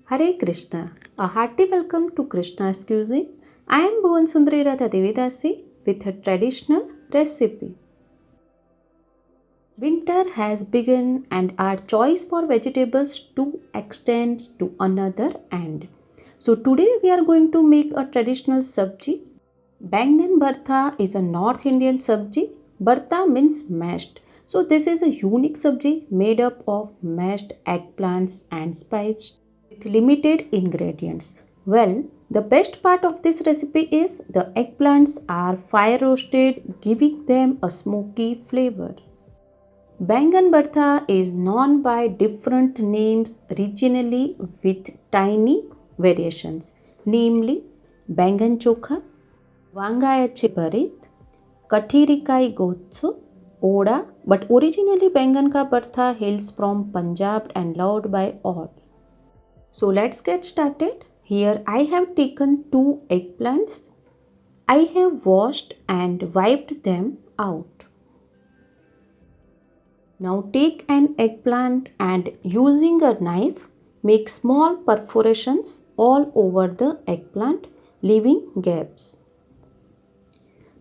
Hare Krishna. A hearty welcome to Krishna's Cuisine. I am Bhuvan Sundari Radha Devidasi with a traditional recipe. Winter has begun and our choice for vegetables to extends to another end. So today we are going to make a traditional sabji. Bangan bharta is a North Indian sabji. Bharta means mashed. So this is a unique sabji made up of mashed eggplants and spiced with limited ingredients. Well, the best part of this recipe is the eggplants are fire roasted, giving them a smoky flavor. Bangan Bharta is known by different names regionally with tiny variations, namely Bangan Chokha, Vangayache Bharit, Kathirikai Gotsu, Oda, but originally Bangan ka Bharta hails from Punjab and loved by all. So let's get started. Here I have taken two eggplants. I have washed and wiped them out. Now take an eggplant and using a knife make small perforations all over the eggplant, leaving gaps.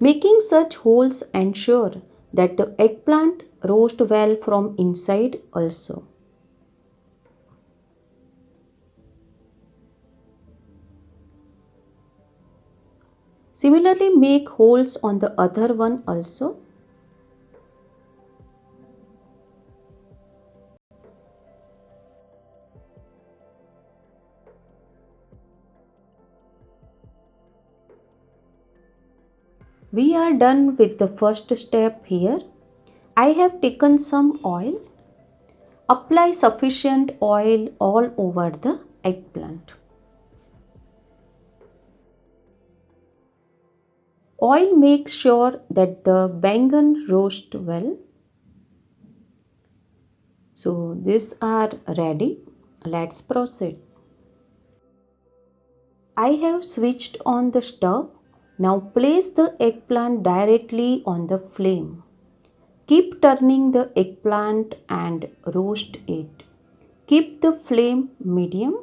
Making such holes ensure that the eggplant roast well from inside also. Similarly, make holes on the other one also. We are done with the first step here. I have taken some oil. Apply sufficient oil all over the eggplant. Oil makes sure that the bangan roast well. So these are ready. Let's proceed. I have switched on the stove. Now place the eggplant directly on the flame. Keep turning the eggplant and roast it. Keep the flame medium.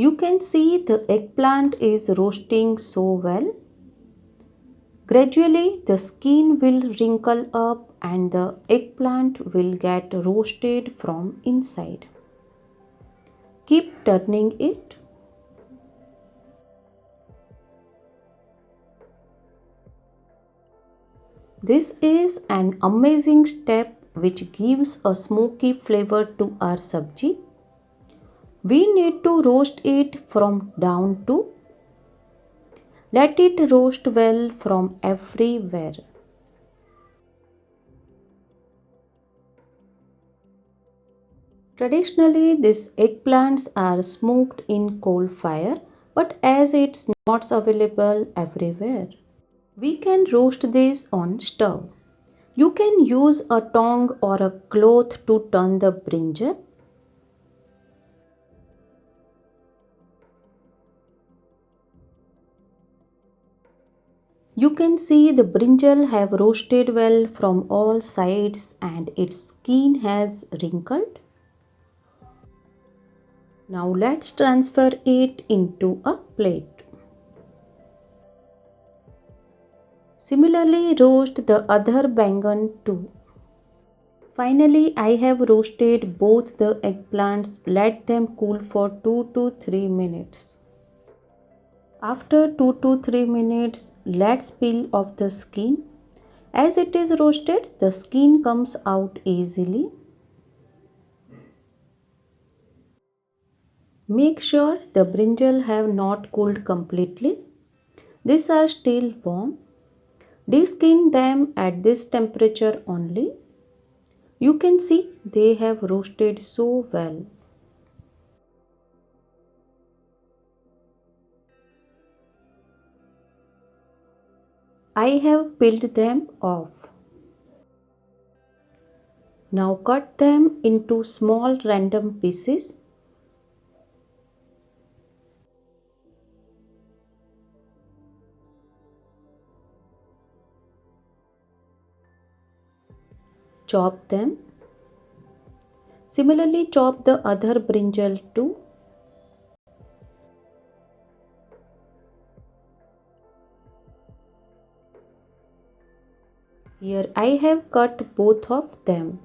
You can see the eggplant is roasting so well. Gradually, the skin will wrinkle up and the eggplant will get roasted from inside. Keep turning it. This is an amazing step which gives a smoky flavor to our sabji. We need to roast it from down to. Let it roast well from everywhere. Traditionally, these eggplants are smoked in coal fire, but as it's not available everywhere, we can roast this on stove. You can use a tongue or a cloth to turn the brinjal. You can see the brinjal have roasted well from all sides and its skin has wrinkled. Now let's transfer it into a plate. Similarly, roast the other bangan too. Finally, I have roasted both the eggplants. Let them cool for 2 to 3 minutes. After 2 to 3 minutes, let's peel off the skin. As it is roasted, the skin comes out easily. Make sure the brinjal have not cooled completely. These are still warm. Deskin them at this temperature only. You can see they have roasted so well. I have peeled them off. Now cut them into small random pieces. chop them. Similarly, chop the other brinjal too. Here I have cut both of them.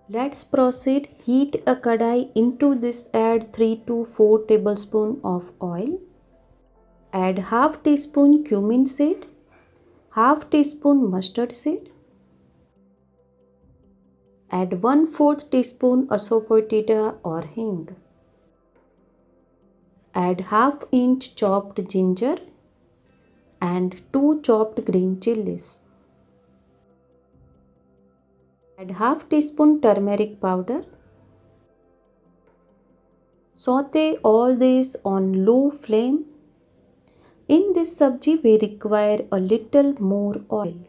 Let's proceed. Heat a kadai. Into this add 3 to 4 tablespoons of oil. Add half teaspoon cumin seed, half teaspoon mustard seed. Add 1/4 teaspoon asafoetida or hing. Add half inch chopped ginger and 2 chopped green chilies. Add half teaspoon turmeric powder. Saute all this on low flame. In this sabji we require a little more oil.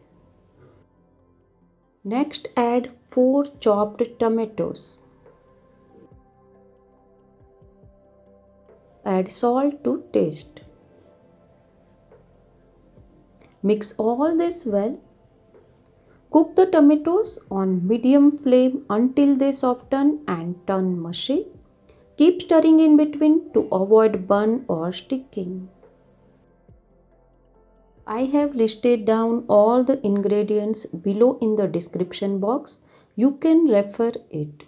Next add 4 chopped tomatoes. Add salt to taste. Mix all this well. Cook the tomatoes on medium flame until they soften and turn mushy. Keep stirring in between to avoid burn or sticking. I have listed down all the ingredients below in the description box. You can refer it.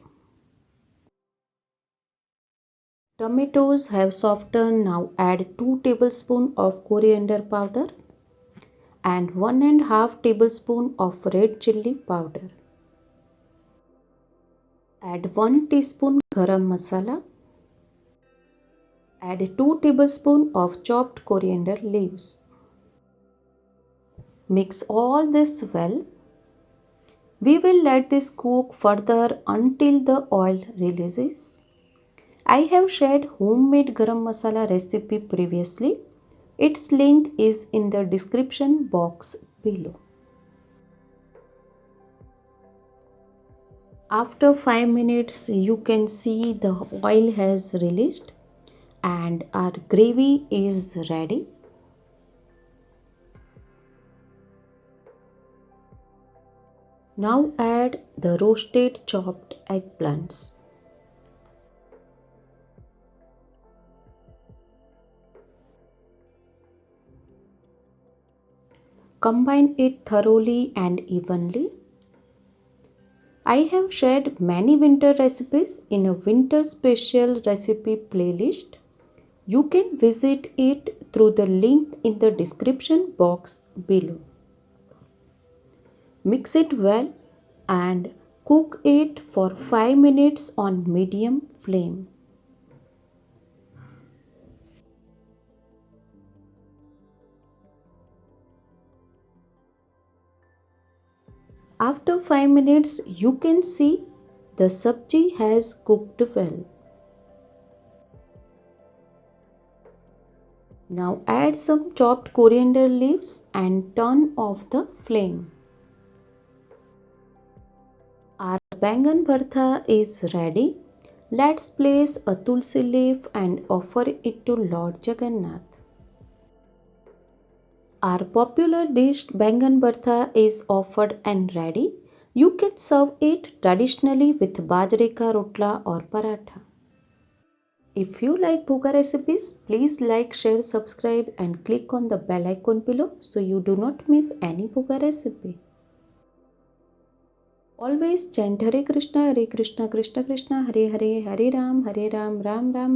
Tomatoes have softened. Now add 2 tablespoons of coriander powder and 1.5 tablespoon of red chilli powder. Add 1 teaspoon garam masala. Add 2 tablespoons of chopped coriander leaves. Mix all this well. We will let this cook further until the oil releases. I have shared homemade garam masala recipe previously. Its link is in the description box below. After 5 minutes you can see the oil has released and our gravy is ready. Now add the roasted chopped eggplants. Combine it thoroughly and evenly. I have shared many winter recipes in a winter special recipe playlist. You can visit it through the link in the description box below. Mix it well and cook it for 5 minutes on medium flame. After 5 minutes you can see the sabji has cooked well. Now add some chopped coriander leaves and turn off the flame. Our bangan bharta is ready. Let's place a tulsi leaf and offer it to Lord Jagannath. Our popular dish bangan bharta is offered and ready. You can serve it traditionally with bajre ka rotla or paratha. If you like bhoga recipes, please like, share, subscribe and click on the bell icon below so you do not miss any bhoga recipe. Always chant Hare Krishna, Krishna Krishna, Hare Hare, Hare Ram, Ram Ram,